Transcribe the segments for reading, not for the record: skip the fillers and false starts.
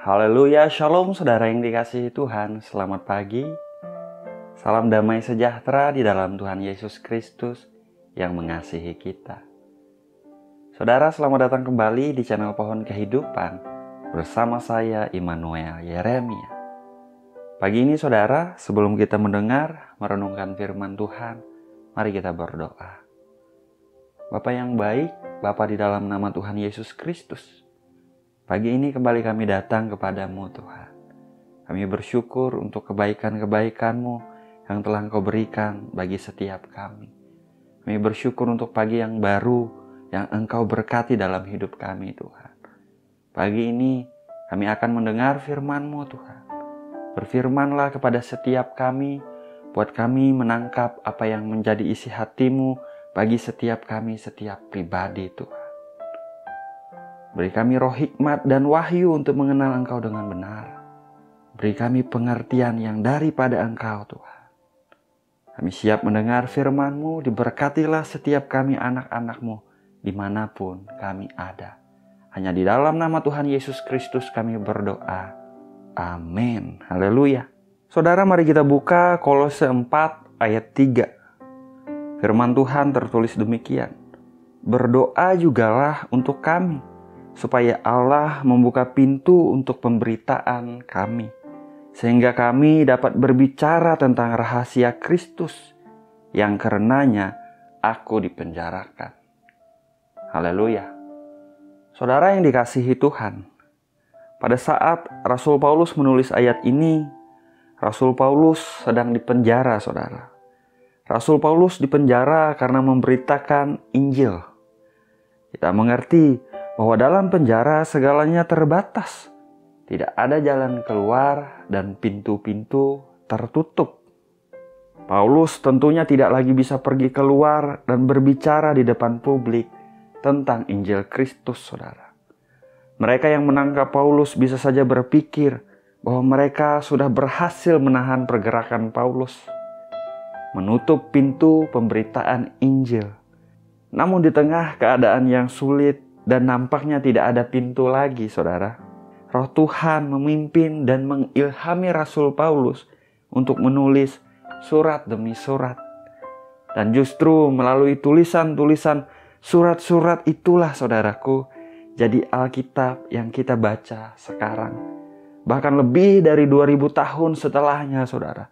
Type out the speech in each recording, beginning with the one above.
Haleluya, shalom saudara yang dikasihi Tuhan, selamat pagi. Salam damai sejahtera di dalam Tuhan Yesus Kristus yang mengasihi kita. Saudara, selamat datang kembali di channel Pohon Kehidupan bersama saya Immanuel Yeremia. Pagi ini saudara, sebelum kita mendengar, merenungkan firman Tuhan, mari kita berdoa. Bapa yang baik, Bapa di dalam nama Tuhan Yesus Kristus, pagi ini kembali kami datang kepadamu Tuhan. Kami bersyukur untuk kebaikan-kebaikan-Mu yang telah Engkau berikan bagi setiap kami. Kami bersyukur untuk pagi yang baru yang Engkau berkati dalam hidup kami Tuhan. Pagi ini kami akan mendengar firman-Mu Tuhan. Berfirmanlah kepada setiap kami, buat kami menangkap apa yang menjadi isi hati-Mu bagi setiap kami, setiap pribadi Tuhan. Beri kami roh hikmat dan wahyu untuk mengenal Engkau dengan benar. Beri kami pengertian yang daripada Engkau Tuhan. Kami siap mendengar firman-Mu, diberkatilah setiap kami anak-anak-Mu dimanapun kami ada. Hanya di dalam nama Tuhan Yesus Kristus kami berdoa. Amin. Haleluya. Saudara, mari kita buka Kolose 4 ayat 3. Firman Tuhan tertulis demikian. Berdoa jugalah untuk kami, supaya Allah membuka pintu untuk pemberitaan kami, sehingga kami dapat berbicara tentang rahasia Kristus yang karenanya aku dipenjarakan. Haleluya. Saudara yang dikasihi Tuhan, pada saat Rasul Paulus menulis ayat ini, Rasul Paulus sedang dipenjara, saudara. Rasul Paulus dipenjara karena memberitakan Injil. Kita mengerti bahwa dalam penjara segalanya terbatas. Tidak ada jalan keluar dan pintu-pintu tertutup. Paulus tentunya tidak lagi bisa pergi keluar dan berbicara di depan publik tentang Injil Kristus, saudara. Mereka yang menangkap Paulus bisa saja berpikir bahwa mereka sudah berhasil menahan pergerakan Paulus, menutup pintu pemberitaan Injil. Namun di tengah keadaan yang sulit dan nampaknya tidak ada pintu lagi, saudara, Roh Tuhan memimpin dan mengilhami Rasul Paulus untuk menulis surat demi surat. Dan justru melalui tulisan-tulisan surat-surat itulah, saudaraku, jadi Alkitab yang kita baca sekarang. Bahkan lebih dari 2000 tahun setelahnya, saudara,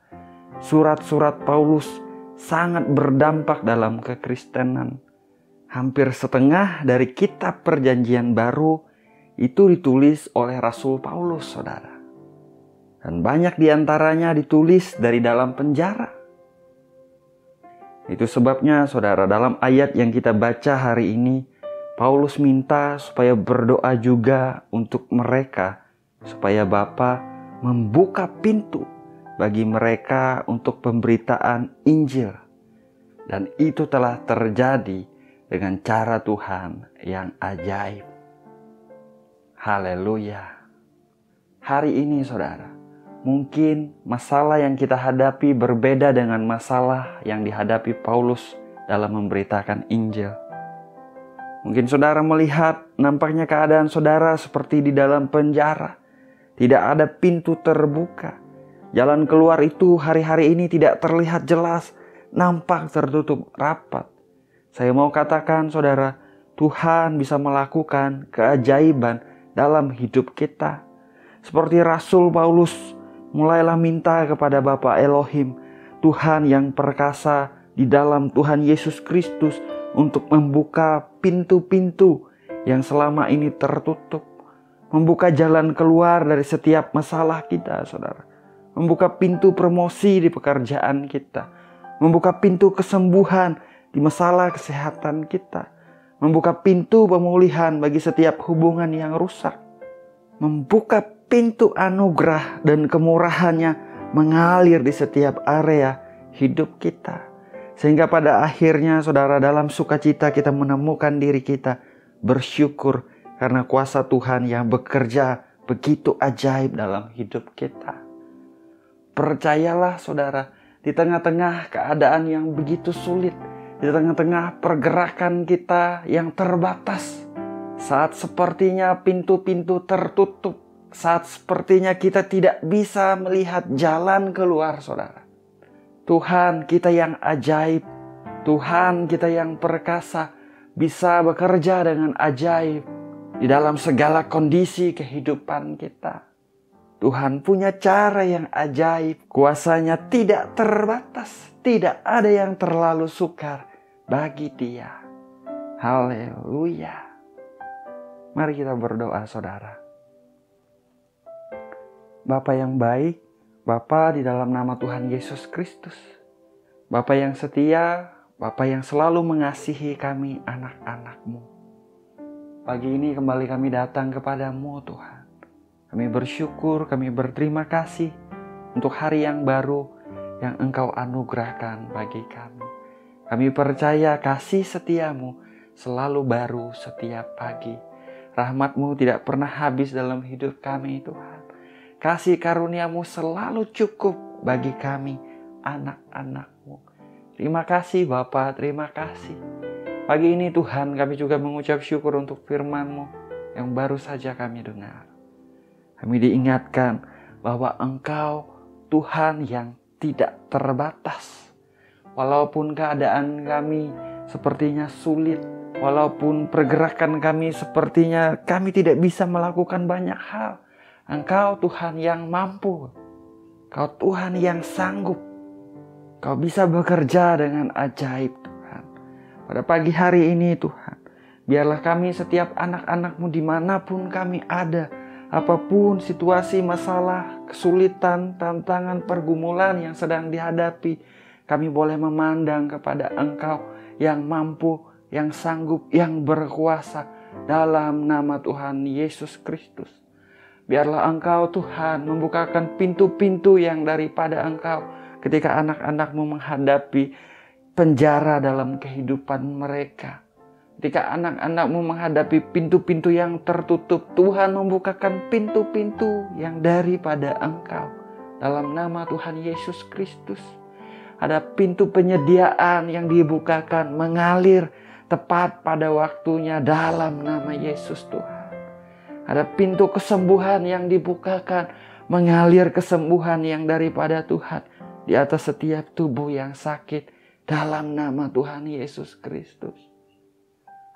surat-surat Paulus sangat berdampak dalam kekristenan. Hampir setengah dari kitab Perjanjian Baru itu ditulis oleh Rasul Paulus, saudara. Dan banyak diantaranya ditulis dari dalam penjara. Itu sebabnya, saudara, dalam ayat yang kita baca hari ini, Paulus minta supaya berdoa juga untuk mereka, supaya Bapa membuka pintu bagi mereka untuk pemberitaan Injil. Dan itu telah terjadi dengan cara Tuhan yang ajaib. Haleluya. Hari ini, saudara, mungkin masalah yang kita hadapi berbeda dengan masalah yang dihadapi Paulus dalam memberitakan Injil. Mungkin saudara melihat nampaknya keadaan saudara seperti di dalam penjara. Tidak ada pintu terbuka. Jalan keluar itu hari-hari ini tidak terlihat jelas, nampak tertutup rapat. Saya mau katakan, saudara, Tuhan bisa melakukan keajaiban dalam hidup kita. Seperti Rasul Paulus mulailah minta kepada Bapa Elohim, Tuhan yang perkasa di dalam Tuhan Yesus Kristus, untuk membuka pintu-pintu yang selama ini tertutup. Membuka jalan keluar dari setiap masalah kita, saudara. Membuka pintu promosi di pekerjaan kita. Membuka pintu kesembuhan di masalah kesehatan kita. Membuka pintu pemulihan bagi setiap hubungan yang rusak. Membuka pintu anugerah dan kemurahannya mengalir di setiap area hidup kita. Sehingga pada akhirnya, saudara, dalam sukacita kita menemukan diri kita bersyukur karena kuasa Tuhan yang bekerja begitu ajaib dalam hidup kita. Percayalah, saudara, di tengah-tengah keadaan yang begitu sulit, di tengah-tengah pergerakan kita yang terbatas, saat sepertinya pintu-pintu tertutup, saat sepertinya kita tidak bisa melihat jalan keluar, saudara. Tuhan kita yang ajaib, Tuhan kita yang perkasa, bisa bekerja dengan ajaib di dalam segala kondisi kehidupan kita. Tuhan punya cara yang ajaib, kuasanya tidak terbatas, tidak ada yang terlalu sukar bagi Dia. Haleluya. Mari kita berdoa, saudara. Bapa yang baik, Bapa di dalam nama Tuhan Yesus Kristus, Bapa yang setia, Bapa yang selalu mengasihi kami anak-anak-Mu. Pagi ini kembali kami datang kepadamu, Tuhan. Kami bersyukur, kami berterima kasih untuk hari yang baru yang Engkau anugerahkan bagi kami. Kami percaya kasih setiamu selalu baru setiap pagi. Rahmat-Mu tidak pernah habis dalam hidup kami, Tuhan. Kasih karunia-Mu selalu cukup bagi kami, anak-anak-Mu. Terima kasih Bapa, terima kasih. Pagi ini Tuhan, kami juga mengucap syukur untuk firman-Mu yang baru saja kami dengar. Kami diingatkan bahwa Engkau Tuhan yang tidak terbatas. Walaupun keadaan kami sepertinya sulit, walaupun pergerakan kami sepertinya kami tidak bisa melakukan banyak hal, Engkau Tuhan yang mampu. Engkau Tuhan yang sanggup. Engkau bisa bekerja dengan ajaib, Tuhan. Pada pagi hari ini Tuhan, biarlah kami setiap anak-anak-Mu dimanapun kami ada, apapun situasi, masalah, kesulitan, tantangan, pergumulan yang sedang dihadapi, kami boleh memandang kepada Engkau yang mampu, yang sanggup, yang berkuasa dalam nama Tuhan Yesus Kristus. Biarlah Engkau Tuhan membukakan pintu-pintu yang daripada Engkau ketika anak-anak-Mu menghadapi penjara dalam kehidupan mereka. Ketika anak-anak-Mu menghadapi pintu-pintu yang tertutup, Tuhan membukakan pintu-pintu yang daripada Engkau. Dalam nama Tuhan Yesus Kristus. Ada pintu penyediaan yang dibukakan, mengalir tepat pada waktunya dalam nama Yesus Tuhan. Ada pintu kesembuhan yang dibukakan, mengalir kesembuhan yang daripada Tuhan di atas setiap tubuh yang sakit dalam nama Tuhan Yesus Kristus.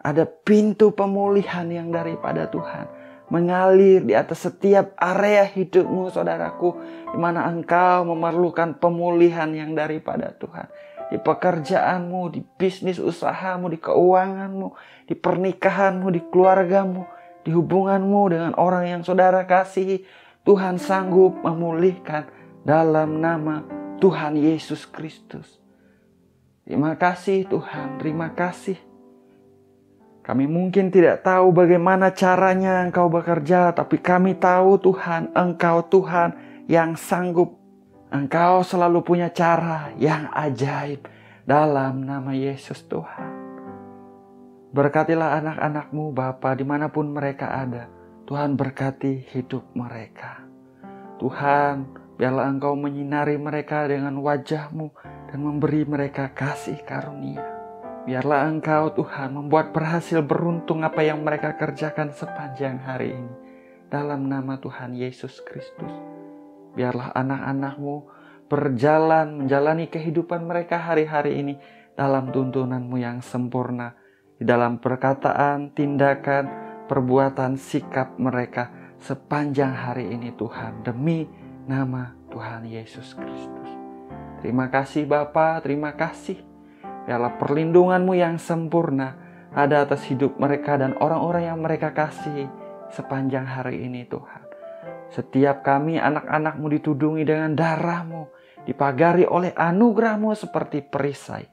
Ada pintu pemulihan yang daripada Tuhan mengalir di atas setiap area hidupmu, saudaraku, di mana engkau memerlukan pemulihan yang daripada Tuhan. Di pekerjaanmu, di bisnis usahamu, di keuanganmu, di pernikahanmu, di keluargamu, di hubunganmu dengan orang yang saudara kasihi, Tuhan sanggup memulihkan dalam nama Tuhan Yesus Kristus. Terima kasih Tuhan, terima kasih. Kami mungkin tidak tahu bagaimana caranya Engkau bekerja, tapi kami tahu Tuhan, Engkau Tuhan yang sanggup. Engkau selalu punya cara yang ajaib dalam nama Yesus Tuhan. Berkatilah anak-anak-Mu Bapa dimanapun mereka ada. Tuhan berkati hidup mereka. Tuhan, biarlah Engkau menyinari mereka dengan wajah-Mu dan memberi mereka kasih karunia. Biarlah Engkau Tuhan membuat berhasil beruntung apa yang mereka kerjakan sepanjang hari ini. Dalam nama Tuhan Yesus Kristus. Biarlah anak-anak-Mu berjalan menjalani kehidupan mereka hari-hari ini dalam tuntunan-Mu yang sempurna. Di dalam perkataan, tindakan, perbuatan, sikap mereka sepanjang hari ini Tuhan. Demi nama Tuhan Yesus Kristus. Terima kasih Bapa, terima kasih. Biarlah perlindungan-Mu yang sempurna ada atas hidup mereka dan orang-orang yang mereka kasihi sepanjang hari ini Tuhan. Setiap kami anak-anak-Mu ditudungi dengan darah-Mu, dipagari oleh anugerah-Mu seperti perisai.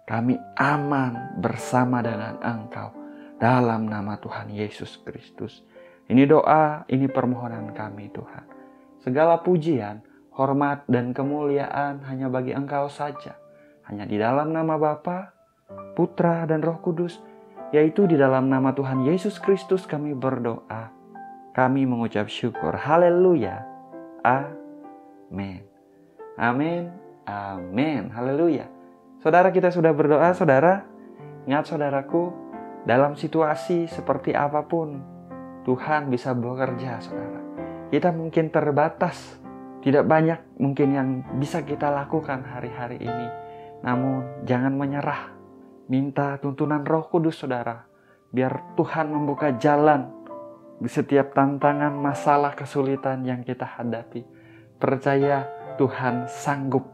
Kami aman bersama dengan Engkau dalam nama Tuhan Yesus Kristus. Ini doa, ini permohonan kami Tuhan. Segala pujian, hormat dan kemuliaan hanya bagi Engkau saja. Hanya di dalam nama Bapa, Putra dan Roh Kudus, yaitu di dalam nama Tuhan Yesus Kristus kami berdoa. Kami mengucap syukur. Haleluya. Amin. Amin. Amin. Haleluya. Saudara, kita sudah berdoa, saudara. Ingat saudaraku, dalam situasi seperti apapun, Tuhan bisa bekerja, saudara. Kita mungkin terbatas, tidak banyak mungkin yang bisa kita lakukan hari-hari ini. Namun jangan menyerah. Minta tuntunan Roh Kudus saudara. Biar Tuhan membuka jalan di setiap tantangan, masalah, kesulitan yang kita hadapi. Percaya Tuhan sanggup.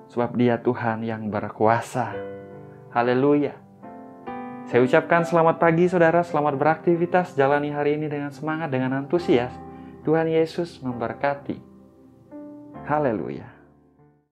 Sebab Dia Tuhan yang berkuasa. Haleluya. Saya ucapkan selamat pagi saudara, selamat beraktivitas, jalani hari ini dengan semangat, dengan antusias. Tuhan Yesus memberkati. Haleluya.